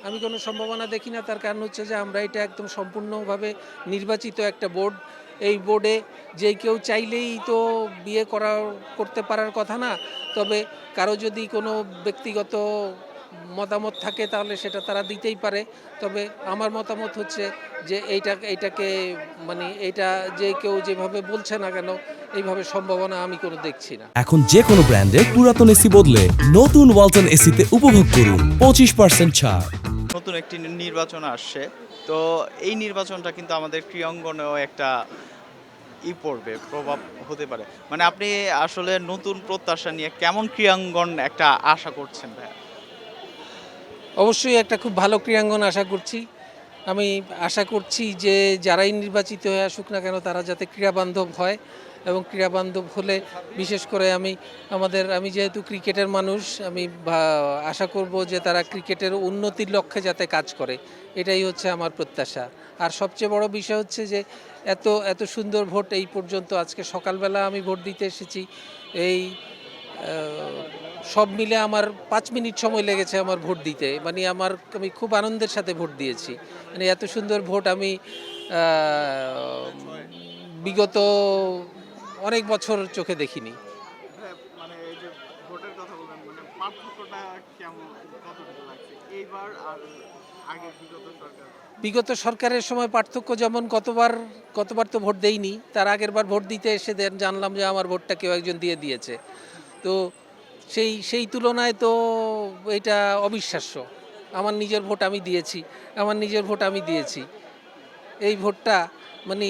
আমি কোনো সম্ভাবনা দেখি না। তার কারণ হচ্ছে যে আমরা এটা একদম সম্পূর্ণভাবে নির্বাচিত একটা বোর্ড। এই বোর্ডে যে কেউ চাইলেই তো করতে পারার কথা না। তবে কারো যদি কোনো ব্যক্তিগত মতামত থাকে তাহলে সেটা তারা দিতেই পারে। তবে আমার মতামত হচ্ছে যে এইটাকে মানে এইটা যে কেউ যেভাবে বলছে না কেন, এইভাবে সম্ভাবনা আমি কোনো দেখছি না। এখন যে কোনো ব্র্যান্ডের পুরাতন এসি বদলে নতুন ওয়ালটন এসিতে উপভোগ করুন 25% ছাড়। নতুন একটি নির্বাচন আসছে। তো এই নির্বাচনটা কিন্তু আমাদের ক্রীড়াঙ্গনেও একটা পড়বে, প্রভাব হতে পারে। মানে আপনি আসলে নতুন প্রত্যাশা নিয়ে কেমন ক্রীড়াঙ্গন একটা আশা করছেন ভাইয়া? অবশ্যই একটা খুব ভালো ক্রীড়াঙ্গন আশা করছি। আমি আশা করছি যে যারাই নির্বাচিত হয়ে আসুক না কেন তারা যাতে ক্রীড়াবান্ধব হয় এবং ক্রীড়াবান্ধব হলে বিশেষ করে আমি যেহেতু ক্রিকেটের মানুষ, আমি আশা করব যে তারা ক্রিকেটের উন্নতির লক্ষ্যে যাতে কাজ করে, এটাই হচ্ছে আমার প্রত্যাশা। আর সবচেয়ে বড় বিষয় হচ্ছে যে এত এত সুন্দর ভোট এই পর্যন্ত, আজকে সকালবেলা আমি ভোট দিতে এসেছি, এই সব মিলে আমার ৫ মিনিট সময় লেগেছে আমার ভোট দিতে। মানে আমি খুব আনন্দের সাথে ভোট দিয়েছি। মানে এত সুন্দর ভোট আমি বিগত অনেক বছর চোখে দেখিনি। মানে এই যে ভোটের কথা বললেন, মানে পার্থক্যটা কেমন, কতটুকু লাগছে এইবার আর আগের বিগত সরকার? বিগত সরকারের সময় পার্থক্য যেমন, কতবার তো ভোট দেইনি, তার আগের বার ভোট দিতে এসে জানলাম যে আমার ভোটটা কেউ একজন দিয়ে দিয়েছে। তো সেই তুলনায় তো এটা অবিশ্বাস্য। আমার নিজের ভোট আমি দিয়েছি। এই ভোটটা মানে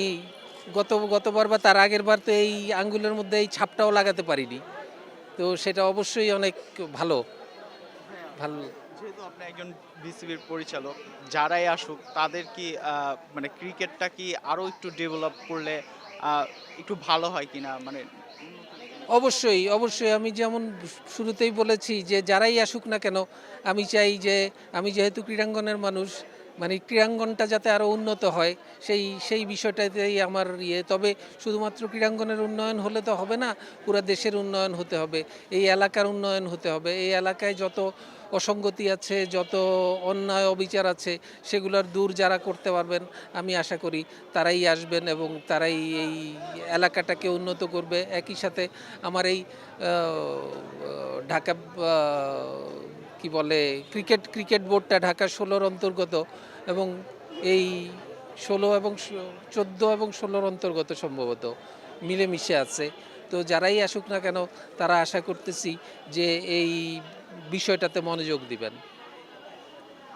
গতবার বা তার আগের বার তো এই আঙ্গুলের মধ্যে এই ছাপটাও লাগাতে পারিনি। তো সেটা অবশ্যই অনেক ভালো ভালো যেহেতু আপনি একজন বিসিবির পরিচালক, যারাই আসুক তাদের কি মানে ক্রিকেটটা কি আরো একটু ডেভেলপ করলে একটু ভালো হয় কিনা, মানে অবশ্যই আমি যেমন শুরুতেই বলেছি যে যারাই আসুক না কেন, আমি চাই যে আমি যেহেতু ক্রীড়াঙ্গনের মানুষ, মানে ক্রীড়াঙ্গনটা যাতে আরও উন্নত হয়, সেই বিষয়টাতেই আমার তবে শুধুমাত্র ক্রীড়াঙ্গনের উন্নয়ন হলে তো হবে না, পুরো দেশের উন্নয়ন হতে হবে, এই এলাকার উন্নয়ন হতে হবে। এই এলাকায় যত অসঙ্গতি আছে, যত অন্যায় অবিচার আছে, সেগুলোর দূর যারা করতে পারবেন, আমি আশা করি তারাই আসবেন এবং তারাই এই এলাকাটাকে উন্নত করবে। একই সাথে আমার এই ঢাকা কি বলে ক্রিকেট বোর্ডটা ঢাকা ১৬-র অন্তর্গত এবং এই ১৬ এবং ১৪ এবং ১৬-র অন্তর্গত সম্ভবত মিলেমিশে আছে। তো যারাই আসুক না কেন তারা আশা করতেছি যে এই বিষয়টাতে মনোযোগ দিবেন।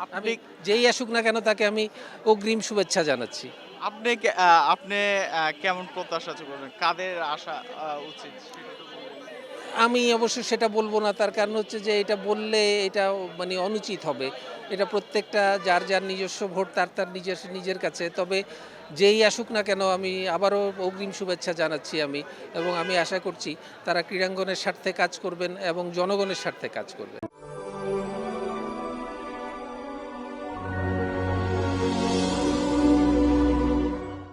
আমি আপনি যেই আসুক না কেন তাকে আমি অগ্রিম শুভেচ্ছা জানাচ্ছি। আপনি কেমন প্রত্যাশা করবেন, কাদের আসা উচিত সেটা তো বললেন। আমি অবশ্য সেটা বলবো না, তার কারণ হচ্ছে যে এটা বললে এটা মানে অনুচিত হবে। এটা প্রত্যেকটা যার নিজস্ব ভোট তার নিজের কাছে। তবে যেই আসুক না কেন আমি আবারও অগ্রিম শুভেচ্ছা জানাচ্ছি এবং আমি আশা করছি তারা ক্রীড়াঙ্গনের স্বার্থে কাজ করবেন এবং জনগণের স্বার্থে কাজ করবেন।